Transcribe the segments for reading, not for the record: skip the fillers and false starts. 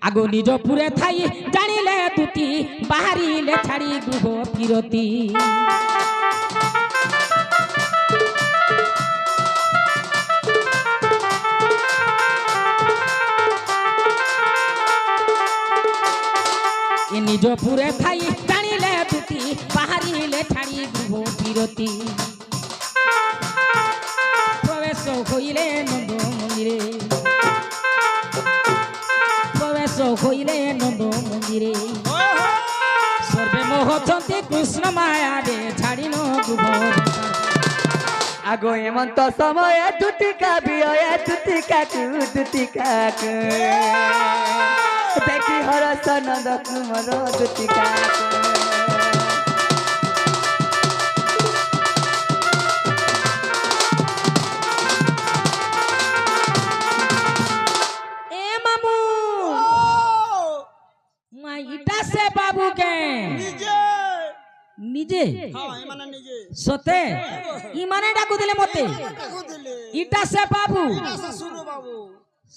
আগো নিজ পুরে থাই জানিলে তুতি বাহারিলে ছাড়ি গৃহ ফিরতি নিজ পুরে থাই জানিলে তুতি বাহারিলে ছাড়ি গৃহ ফিরতি প্রবেশ হইলে নন্দ মন্দিরে প্রবেশ হইলে নন্দ মন্দিরে সর্বে মোহচন্তি কৃষ্ণ মায়ারে ছাড়িল গৃহ আগো এমন্ত সময় দুটি কাবিয়ে দুটি কাকু দেখি হরস নন্দ কুমর দুটি কাকু बाबू के निजे सते इमाने डाकू दिले मते इटा से बाबू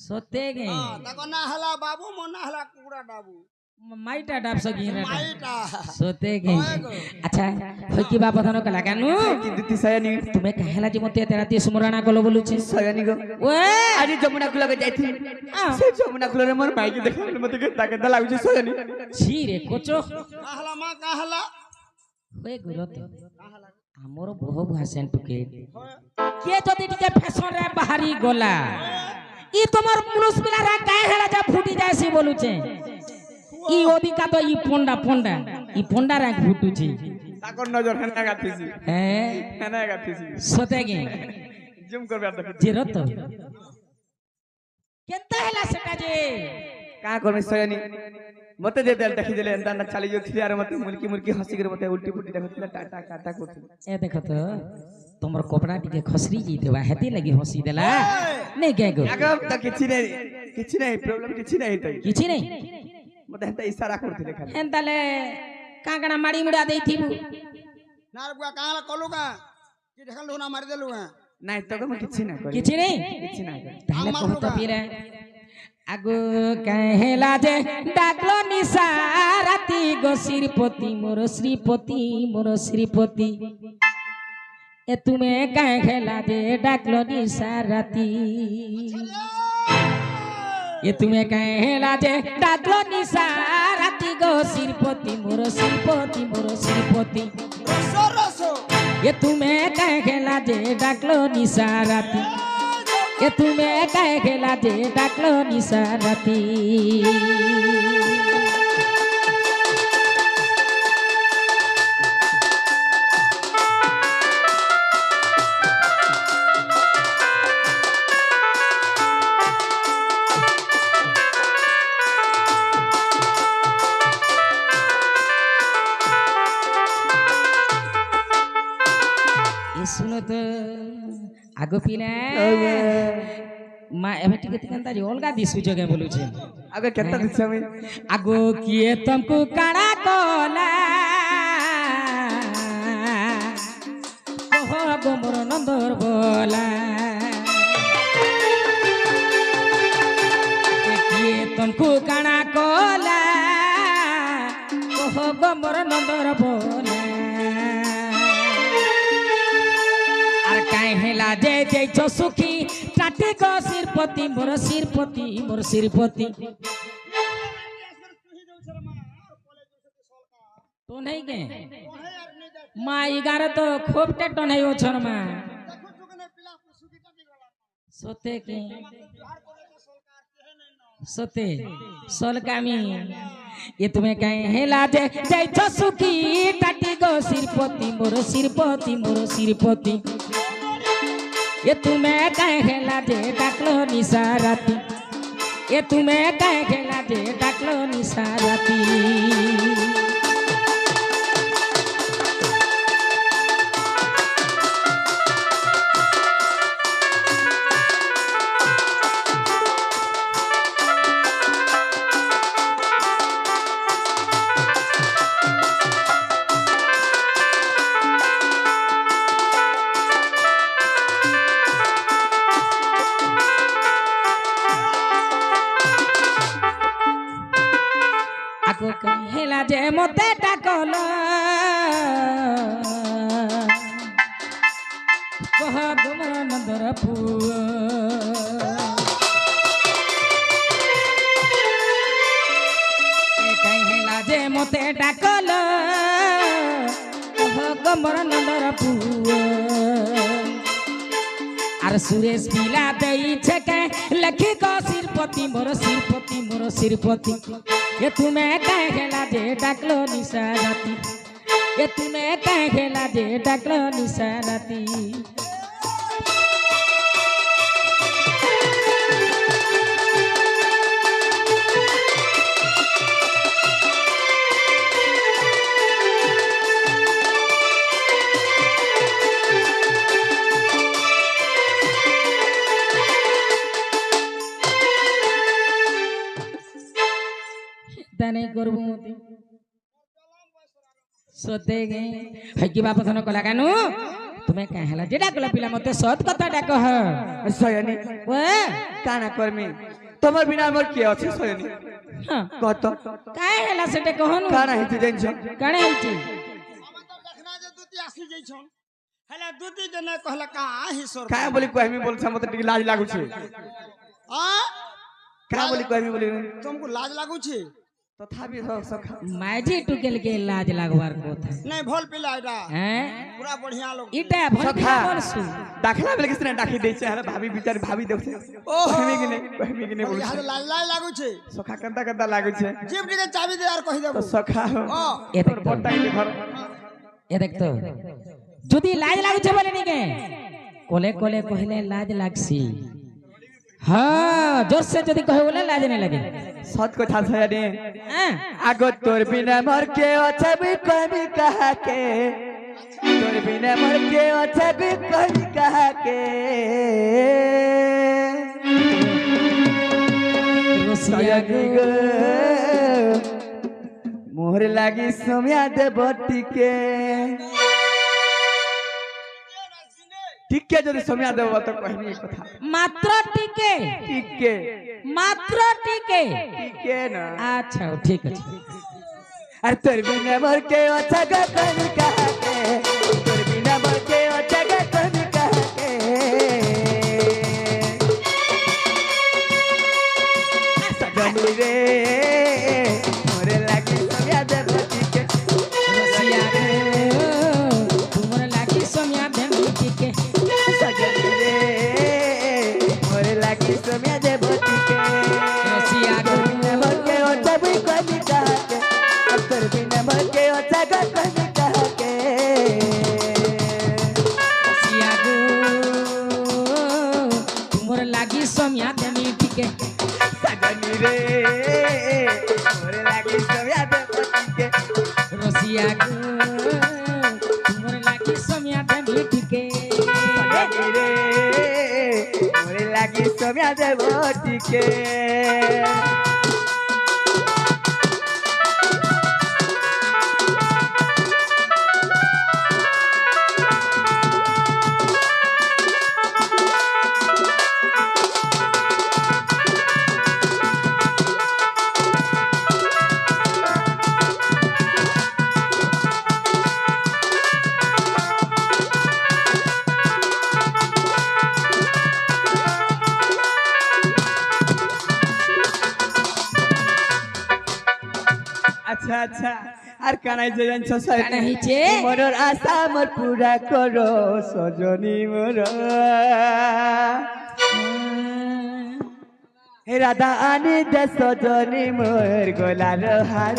सते गे ताको ना हला बाबू मना हला कुकुरा डाबू माइटा डाब सकी रे माइटा सते गे अच्छा होय की बाबा धनो कला कानु की दुती सयानी तुम्हें कहला जी मते तेरा ती स्मरणा कलो बोलु छी सयानी गो ओए आज जमुना कुला के जाइथि से जमुना कुला रे मोर माइक देखले मते के ताके द लागु छी सयानी छी रे कोचो कहला मा कहला होय गुरत हमर बहु भाषण टुके के जदी टिके फैशन रे बाहरी गोला ई तमर पुरुष पिला रा काहे हेला जा फुटी जायसी बोलु छे ई ओदिका तो ई पोंडा रा फुटु छी ताकर नजर हेना गाथिसी हेना गाथिसी सते गे जुम करबा देख जिरत केता हेला सेटा जे का करबे सयानी मते दे देल देखि देले एंता न चली जो थी यार मते मुर्की हंसी कर मते उल्टी पुल्टी देखथिला टाटा काटा कोथि ए देख तो तमर कपड़ा टिके खसरी जी देवा हेती लगी हंसी देला नै के गो आगम त किछि नै प्रॉब्लम किछि नै तई किछि नै मते हेता इशारा करथिले खाली एंताले कांगणा माडी मुडा देथिबु नार बुआ काला कलुगा कि देखल ना मार देलु नै त को किछि नै किछि नै ताले कहत पिरे আগো কহেলা যে ডাকলো নিশা রাতি গো শ্রীপতি মোর শ্রীপতি এ তুমি কহেলা যে ডাকলো নিশা রাতি এ তুমি কহেলা যে ডাকলো নিশা রাতি গো শ্রীপতি মোর শ্রীপতি এ তুমি কহেলা যে ডাকলো নিশা রাতি ये तुम्हें कहे खेला जे डाकलो निशा राती ये सुनो तो आगो पिला मा एमे टिके केनता जे अलगा दिसु जगे बोलु छे आगे केता दिसु हम आगो किए तुमको काड़ा कोला ओहो गो मोर नंदर बोला किए तुमको काड़ा कोला ओहो गो मोर नंदर बोला हेला जे जे छो सुखी टाटे गो सिरपति मोर सिरपति तो नहीं गे माई गार तो खूब टेटो नहीं हो छरमा सोते के सोते सोलकामी ये तुम्हें कहे हेला जे जे छो सुखी टाटे गो सिरपति मोर सिरपति ये तुम्हें कहे खेला जे डाकलो निशा राती ये तुम्हें कहे खेला जे डाकलो निशा राती ଆକୁ କାହିଁ ହେଲା ଯେ ମତେ ଡାକଲ କହ ତୁମର ନନ୍ଦର ପୁଅ କାହିଁ ହେଲା ଯେ ମତେ ଡାକଲ କହ ତୁମର ନନ୍ଦର ପୁଅ আর সুরেশ পিলা দেইছে কে লেখি ক শিরপতি মোর শিরপতি এ তুমি কাই খেলা যে ডাকলো নিশা রাতি এ তুমি কাই খেলা যে ডাকলো নিশা রাতি नहीं करबू मते सोते गे हकी बाप थन कला कानू तुम्हें कहला जे डाकला पिला मते सत कथा डाक ह सयनी ओए काना करमी तमर बिना मोर के अछि सयनी हां कहत काहे हला सेटे कहनु काना हिति जाइछ काने हिति हम तो देखना जे दूती आसी जई छन हला दूती जने कहला का ही सोर काय बोली कहमी बोल छ मते टिक लाज लागु छे आ का बोली कहमी बोली तुमको लाज लागू छे तथापि सखा माजी टुकेल के लाज लागवार कोथा नहीं भल पिला एटा हैं पूरा बढ़िया लोग इटा भल सखा बोलसु दाखला बेले किसने डाकी दै छै हला भाभी बिचार भाभी देखै ओहो। कहमी कि नहीं बोल यहाँ लाज लाज लागू छे सखा कंदा कंदा लागु छै जीप के चाबी दे यार कहि तो देबो सखा ओ ए तोर देख बटाई के घर ए देख तो যদি লাজ লাগছে বলে নিকে কোলে কোলে কহিলে লাজ লাগছি हाँ जोर से जदी कहे बोले लाज नहीं लगे सत कथा सयनी हाँ आगो तोर बिना मर के अछबी कहमी कहा के तोर बिना मर के अछबी कहमी कहा के सयनी गो मोहर लागी सोमिया दे बट्टी के टिके जदी सोमिया देबो तो कहमी कथा मात्र टिके टिके मात्र टिके टिके ना अच्छा ठीक है अरे तोर बिना मर के अच्छा गा कहमी कहा के तोर बिना मर के अच्छा गा कहमी कहा के सजनी रे मोरे लागी सोमिया दे बट्टी के रसिया रे तुमरे लागी सोमिया दे टिके सजनी रे मोरे लागी सोमिया दे बट्टी के रसिया रे मर के अच्छा भी कहमी कहा के तोर बिना मर के अच्छा गा कहमी कहा के रसिया रे तुमरे लागी सोमिया दे टिके सजनी रे मोरे लागी सोमिया दे बट्टी के रसिया रे तुमरे लागी सोमिया दे टिके सजनी रे मोरे लागी सोमिया दे बट्टी के अच्छा अच्छा আর কানাই যে জানছ কানা হইছে? মনের আশা মোর পুরা করো সজনী মোর হে রাধা আনি দে সজনী মোর গোলার হার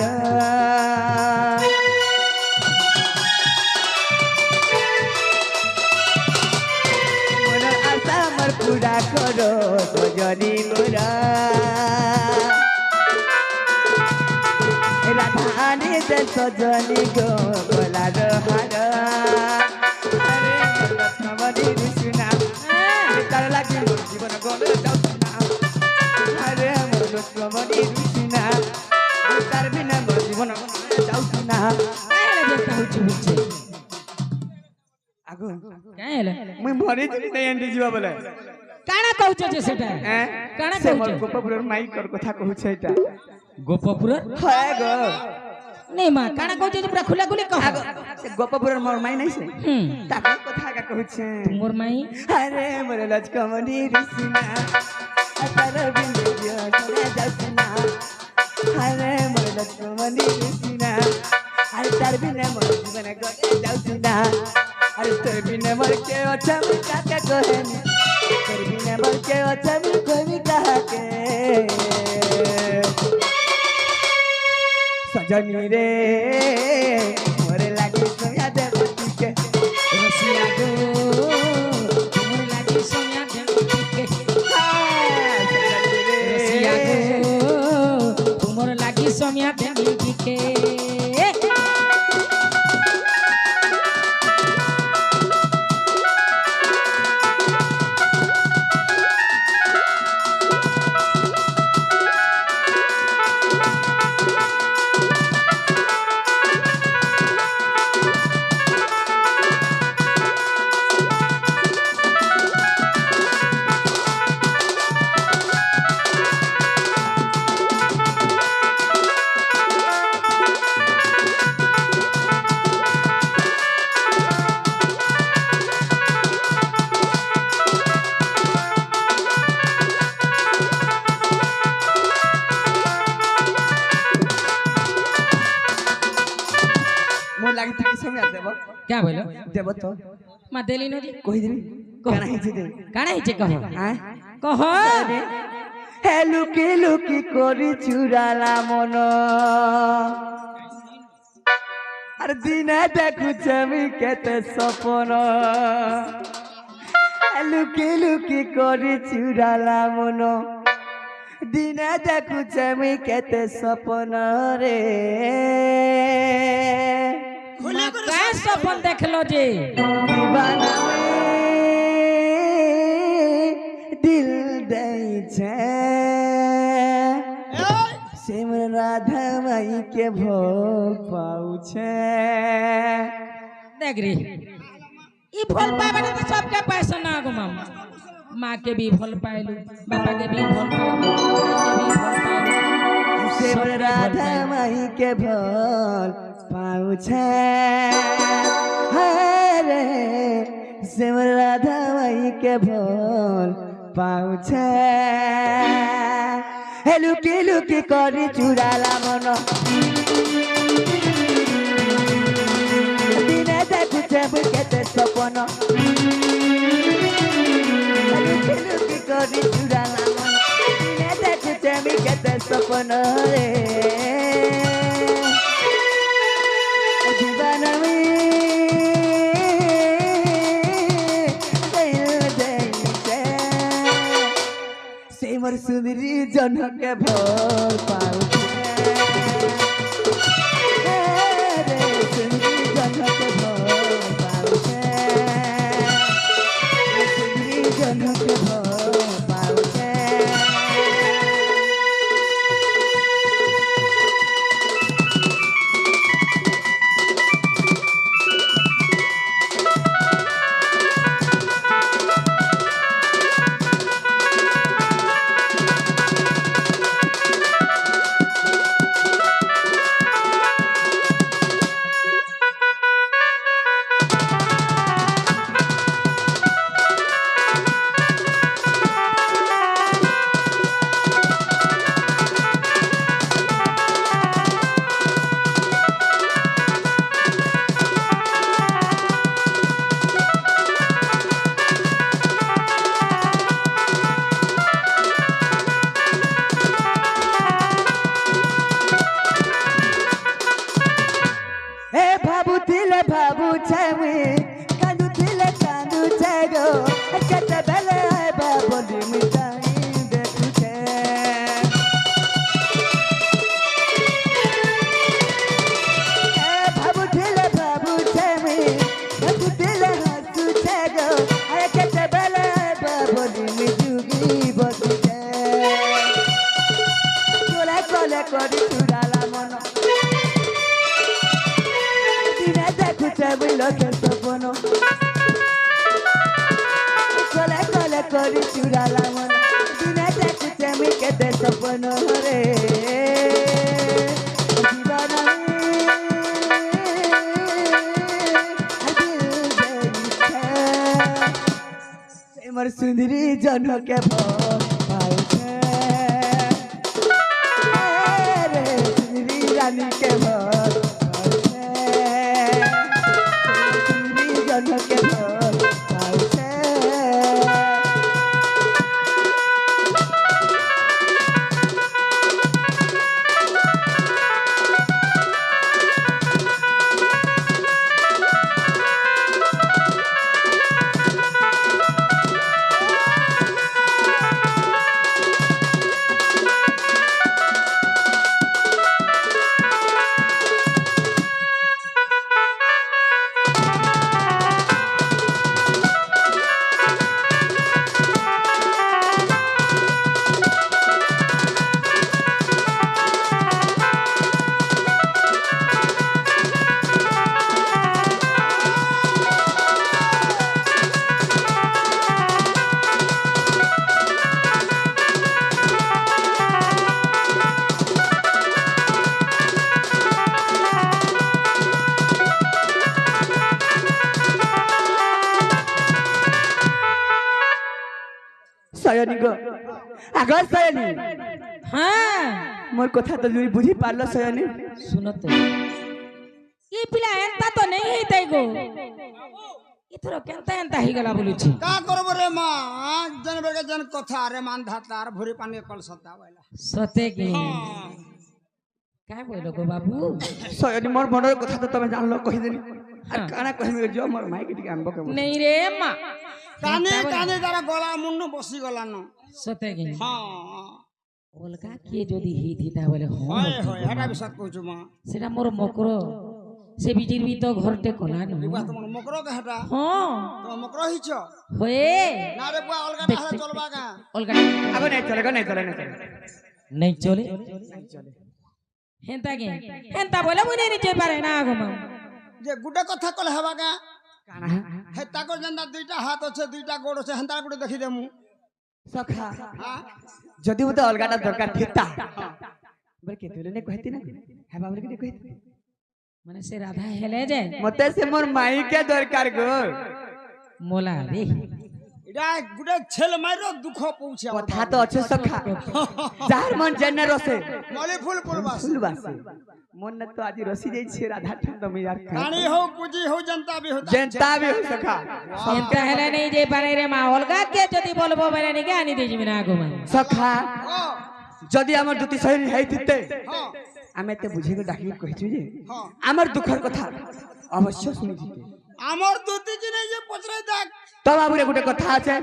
মনের আশা মোর পুরা করো সজনী মোর রাধানি দে সজনী গো গোলার হার আরে লক্ষ্মণী ঋষিনা তার লাগি মোর জীবন গলে যাওনা আরে মোর লক্ষ্মণী ঋষিনা তার বিনা মোর জীবন গলে যাওনা কাহেলা দেখতা হচ্ছে বুঝছে আগো কাহেলা মুই মরি যদি নাই এন্ডি ଯିବା বলে কানা কହୁছ যে সেটা হ্যাঁ কানা সে কহুছ মোর গোপপুরের মাইকর কথা কহুছে এটা গোপপুর হয় গো নেই মা কানা কইছে যে পুরা খুলা খুলি কহ আগো সে গোপপুরের মোর মাই নাই সে হুম তাকে কথা কা কইছে মোর মাই আরে মোর লজকমনি রিসিনা আতার বিন্দু জনে যাসনা আরে মোর লজকমনি রিসিনা আরে তার বিনে মোর জীবন গড়ে যাসনা আরে তোর বিনে মোর কে অছা আমি কাকে কহেনি তোর বিনে মোর কে অছা আমি কইবি কাকে সজনী রে মোরে লাগি সোয়া দেবতীকে রসিয়া গো মোর লাগি সোনিয়া দেবকে রসিয়া গো মোর লাগি সোনিয়া দেবকে মোর লাগি থাকি সোয়া দেব क्या बोलो দেব তো मा देली नो जी কই দিবি কানা হিছে দে काना हिचे कहो হ্যাঁ कहो হে লুকি লুকি করি চুরালা মন আর দিনে দেখুছ আমি কেতে স্বপ্ন হে লুকি লুকি করি চুরালা মন দিনে দেখুছ আমি কেতে স্বপ্ন রে খুলে করে का सपन देखलो जी दीवाना दिल दई छे এই सिम राधा माई के भोग पाऊ छे देख रे ई भल पाए बाटे तो सबके पैसा ना गो माँ के भी भल पाएलू बापा के भी भल पाएलू भाई के भी भल पाएलू सिम सबके भल राधा पाएलू। माई के भोग पाऊ छे हरे सिम राधा माई के भोग पाऊ छे हे लुकी लुकी करी चुराला मन दिने देखुछे मुई केते सपन लुकी लुकी करी चुराला मन दिने देखुछे मुई केते सपन रे दीवाना मी से मोर सुंदरी जनक भोर पाऊ रे सुंदरी जनक भोर पाऊ सुंदरी जनक भोर पाऊ ভাবুଥିଲେ ভাবুছে মুই কান্দুছিলে কান্দুছে গো কেতেবেলে আইবা বলি মুই যাই দেখুছে ভাবুছিলে ভাবুছে মুই হাসুছিলে হাসুছে গো কেতেবেলে আইবা বলি মুই যুগি বসুছে চলে চলে করি চুরালা মন দিনে দেখুছে বুঝলো কে সপন কলে কলে করি চুরালা মন দিনে দেখুছে আমি କେତେ ସପନରେ मोर सुंदरी जन के सुंदरी रानी के सुंदरी जन के सयनी गो आगर सयनी हाँ मोर कथा तो जुई बुझी पारलो सयनी सुनो तो ये पिला एंता तो नहीं है ताई गो इथरो केंता एंता ही गला बोलुची का करब रे मां जन बेगे जन कथा रे मान धातार भूरी पानी कल सता वाला सते की काय बोलो गो बाबू सयनी मोर मनर कथा तो तमे जानलो कहि देनी आ काना कहमे जो मोर माई के आनबो के नहीं रे मां काने काने तारा गला मुन्नो बसी गला न सते की हां ओलका के जदी हि दिता बोले हो होय होय हटा भी सत कहू मां सेटा मोर मकरो से बिजिर भी तो घरटे कोला न बात मन मकरो के हटा हां तो मकरो हिच होए ना रे बुआ अलगा ढाला चलबा का ओलका आगो नहीं चलेगा नहीं चले नहीं चले हेंता के हेंता बोले मुने नीचे पारे ना आगो मां जे गुडे कथा कल हेबा का काना हे ताको जंदा दुईटा हाथ আছে দুইটা গোড় আছে হেন্তা গুডে দেখি দেমু सखा हां जदि मते अलगाटा दरकार थिता बरे के तोले ने कहती ना है बाबू के कहती माने से राधा हेले जाए मते से मोर माई के दरकार गो मोला रे इडा गुडे छेल माइरो दुख पहुंचे कथा तो अच्छे सखा जार मन जन्ने रसे मले फूल पुरबास फुलबासी मन न तो आज रसी जाई छे राधा ठंड में यार रानी हो पूजी हो जनता भी होता जनता भी हो सखा एंता हेले नहीं जे पारे रे मां ओलगा के जदी बोलबो बेले नि के आनी देजी बिना आगो मां सखा हां जदि हमर दुती सही है थिते हां आमे ते बुझी के डाकी कहि जे हां हमर दुखर कथा अवश्य सुनि थिते আমার দুতি কি নাই যে পচরে দেখ तो बाबू रे गुटे कथा আছে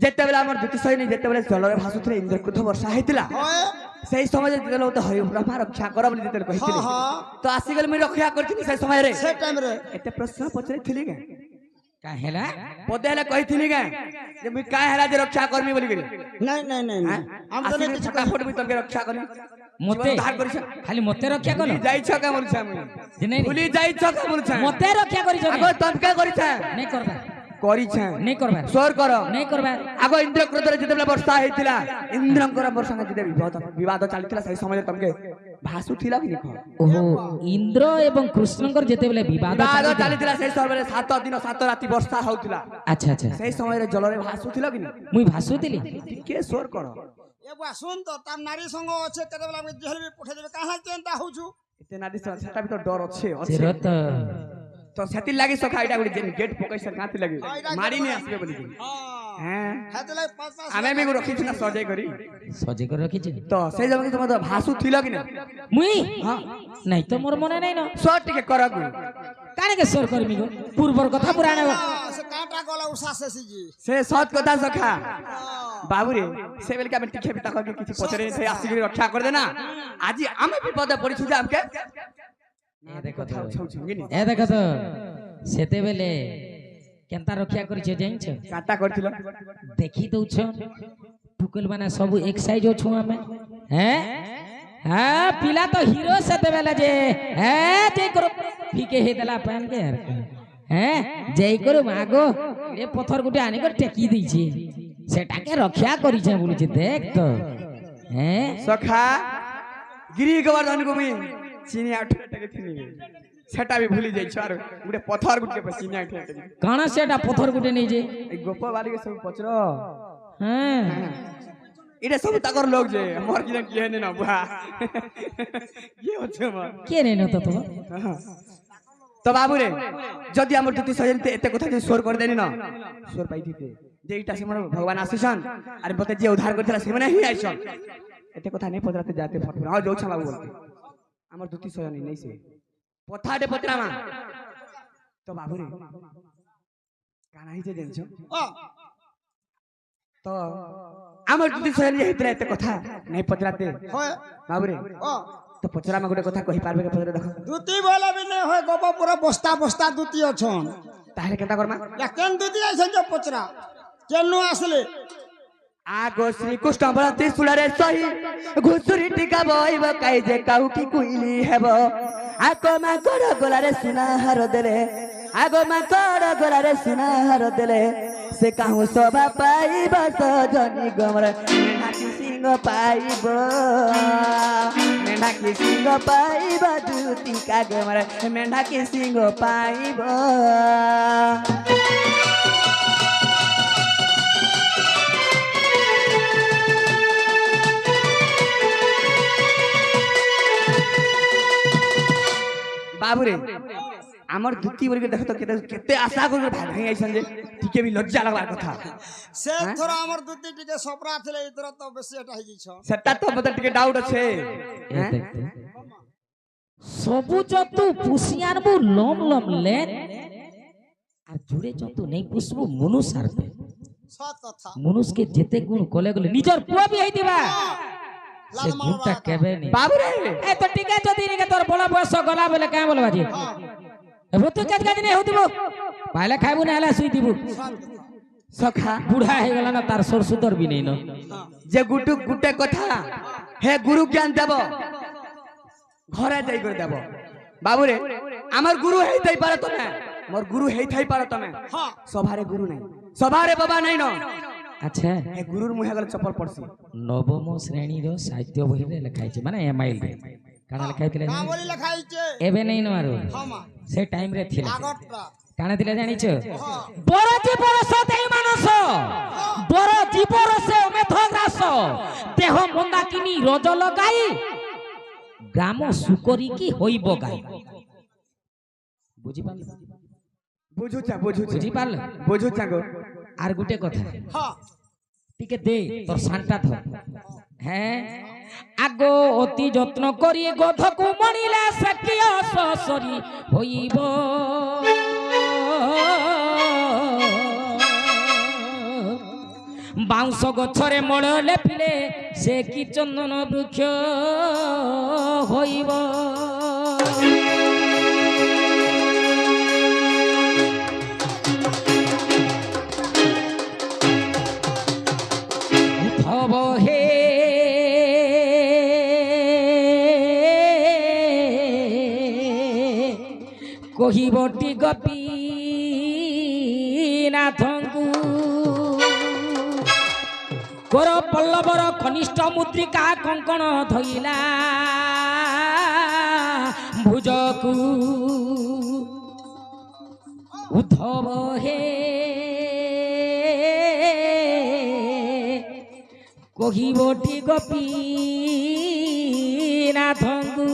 जेते बेला हमर दुती सही नहीं जेते बेला जलरे भासुथरे इंद्रकुथ वर्षा हेतिला হয় সেই সময় যেতে তো হরি ব্রহ্মা রক্ষা কর বলি যেতে কহিছিলি हां हां তো আসিগল মই রক্ষা করছিনি সেই সময় রে সে টাইম রে এতে প্রশ্ন পছরে থিলি গে का हेला পদে হলে কহিছিলি গে যে মই কায় হেলা যে রক্ষা করমি বলি গরি নাই নাই নাই নাই আমি তো আসিগল কিছু ফটাফট মই তকে রক্ষা করি মতে ধার করিছ খালি মতে রক্ষা কলো যাইছ কা মরছ আমি যে নাই ভুলি যাইছ কা মরছ মতে রক্ষা করিছ আগো তমকে করিছ नहीं करबा করিছ नहीं करबा সোর কর नहीं करबा আগো ইন্দ্রক্রোধরে যেতে বেলা বর্ষা হেতিলা ইন্দ্রঙ্কর বর্ষা যেতে বিবাদ চালিতলা সেই সময় তমকে ভাসু থিলা কি দেখো ओहो इंद्र एवं कृष्णकर जेते बेले विवाद বিবাদ চালিতলা সেই সময় 7 দিন 7 রাতি বর্ষা হউতলা अच्छा अच्छा সেই সময় জলরে ভাসু থিলা কি मुई भासुतिली কে সোর কর এ বুয়া শুন তো তার নারী সঙ্গ আছে কেতে বেলা আমি জেল বি পঠে দেবে কাহা চিন্তা হউছু এতে নাদি সেটা ভিতর ডর আছে सिरत তো সেতি লাগি সখা এটা গুলি গেট পকাইছ কাঁতি লাগি মারি নি আসবে বলি हां হ্যাঁ হেতলে পাঁচ পাঁচ আমি আমি রখিছ না সজাই করি सजे कर रखी তো সেই জন্য তোমার ভাসু থিলা কি না मुई হ্যাঁ नहीं तो मोर मने नहीं न সর টিকে করগু काने के सोर करमी गो पूर्वर कथा पुराना সে কাটা গলা উসাসে সিজি সে সৎ কথা সখা हां বাবু রে সে বেলকে আমি টিকে বিতা করি কিছু পছরে সে আসি রক্ষা করে দে না আজি আমি বিপদে পড়িছু যে আমকে ए देखो কথা तो ছৌছু গিনি ए देखो तो सेते बेले केनता रक्षा करिछ जाइछ কাটা করছিল देखी दउछ टुकल बना सब एक साइज छु हमें हैं हां पिला तो हीरो सेते बेले जे हैं जे करो फीके हे देला पहन के यार हैं जय करो मागो ए पत्थर गुटे आनी कर टेकी दैछि सेटा के रक्षा करिछ बोलछि देख तो হ্যাঁ সখা গিরি গোবর্ধন গুমি চিনি আঠটাকে থিনি সেটা भी ভুলি যাইছ আর গুটে পথর গুটে চিনি আঠটাকে কাଣା সেটা পথর গুটে নেই যে এই গোপ বালিকে সব পচর হ্যাঁ এটা সব তাকর লোক যে আমার কি কি হেনে না বুয়া কি হচ্ছে আমার কে নেই না তো তোমার তো বাবু রে যদি আমার দুটি সজনতে এতে কথা যদি সোর করে দেনি না সোর পাই দিতে যে এইটা সেমন ভগবান আসিছন আর বতে যে উদ্ধার করতেলা সেমনে হি আইছন এতে কথা নেই পদরাতে যাতে ফটফট আ যাও বাবু বলতে আমার দুটি সজনি নেই সে পথাটে পত্রামা তো বাবু রে কানা হিতে দেনছ ও তো আমার দুটি সজনি হিতরা এতে কথা নেই পত্রাতে হয় বাবু রে ও তো পচরামা গুটে কথা কহি পারবে কে পচরা দেখো দুতি বলে বি নাই হয় গোপ পুরা বস্তা বস্তা দুতি অছন তাহলে কেনটা করমা কেন দুতি আইছেন যে পচরা কেন আসলে আগো শ্রীকৃষ্ণ বল ত্রিশূলরে সহি ঘুষুরি টিকা বইব কাই যে কাউ কি কুইলি হেব আগো মা কর গোলারে সুনা হার দেলে আগো মা কর গোলারে সুনা হার দেলে সে কাহু শোভা পাইব সজনি গমর মেঢাকি সিংহ পাইব মেঢাকি সিংহ পাইব দুতি কা গমর মেঢাকি সিংহ পাইব বাবুরে আমার দুটি বলি দেখো তো কেতে আশা করে ভাগ হয়ে আইছন যে টিকে বি লজ্জা লাগবার কথা সে থর আমার দুতি টিকে সপরা থলে ইতর তো বেশি এটা হই যাইছ সেটা তো মতে টিকে ডাউট আছে হ্যাঁ সবু যত পুষিয়ার বু লম লম লে আর জুড়ে যত নেই পুষবু মনুষ আরবে সত কথা মনুষকে যেতে গুণ কলে গলে নিজর পুয়া বি হই দিবা সে গুণটা কেবে নেই বাবুরে এ তো টিকা যদি নিকে তোর বড় বয়স গলা বলে কাই বলবা জি রুতু কাজ কাজ নেই হতিব পাইলে খাইবু না হলে শুই দিব সখা বুড়া হয়ে গেল না তার সর সুদর বি নেই না যে গুটু গুটে কথা হে গুরু জ্ঞান দেব ঘরে যাই করে দেব বাবুরে আমার গুরু হেই থাই পারে তুমি মোর গুরু হেই থাই পারে তুমি হ্যাঁ সভারে গুরু নাই সভারে বাবা নাই ন আচ্ছা হে গুরুর মুহে গলে চপল পড়ছি নবম শ্রেণীর সাহিত্য বহিরে লেখা হয়েছে মানে এমাইল রে কানা লেখা হইছিল কাম বলি লেখা হইছে এবে নেই ন আর হামা সে টাইম রে ছিল আগটরা কানা দিলে জানিছ বড় জীবর সতেই মানস বড় জীবর সে মেধগ্রাস দেহ মন্দা কিনি রজ লগাই গ্রাম সুকরি কি হইব গাই বুঝি পারলি বুঝুছা বুঝি পারল বুঝুছা গো আর গুটে কথা হ্যাঁ টিকে দে তোর শানটা ধর হ্যাঁ আগো অতি যত্ন করি গধকু মনিলে সখিয় সসরি হইব বাউঁশ গছরে মূল লেপিলে সে কি চন্দন বৃক্ষ হইব উঠব হে কহিবটি গপি নাথঙ্কু গোর পল্লবর কনিষ্ঠ মুদ্রিকা কঙ্কণ ধইলা ভুজকু উদ্ধব হে কহিবটি গপি নাথঙ্কু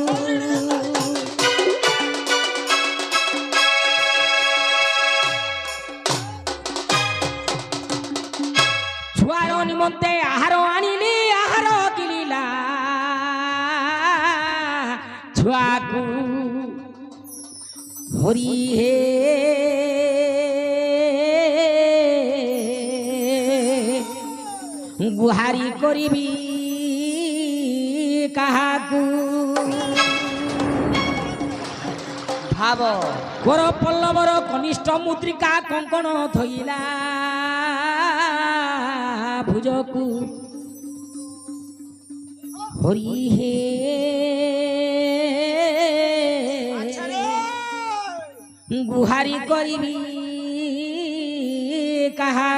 ছুয়ার নিমন্তে আহার আনিলি আহার গিলিলা ছুয়াকু হরি হে গুহারি করিবি কাহাকু ভাব গোর পল্লবর কনিষ্ঠ মুদ্রিকা কঙ্কণ ধইলা ভুজকু হরি হে গুহারি করিবি কাহা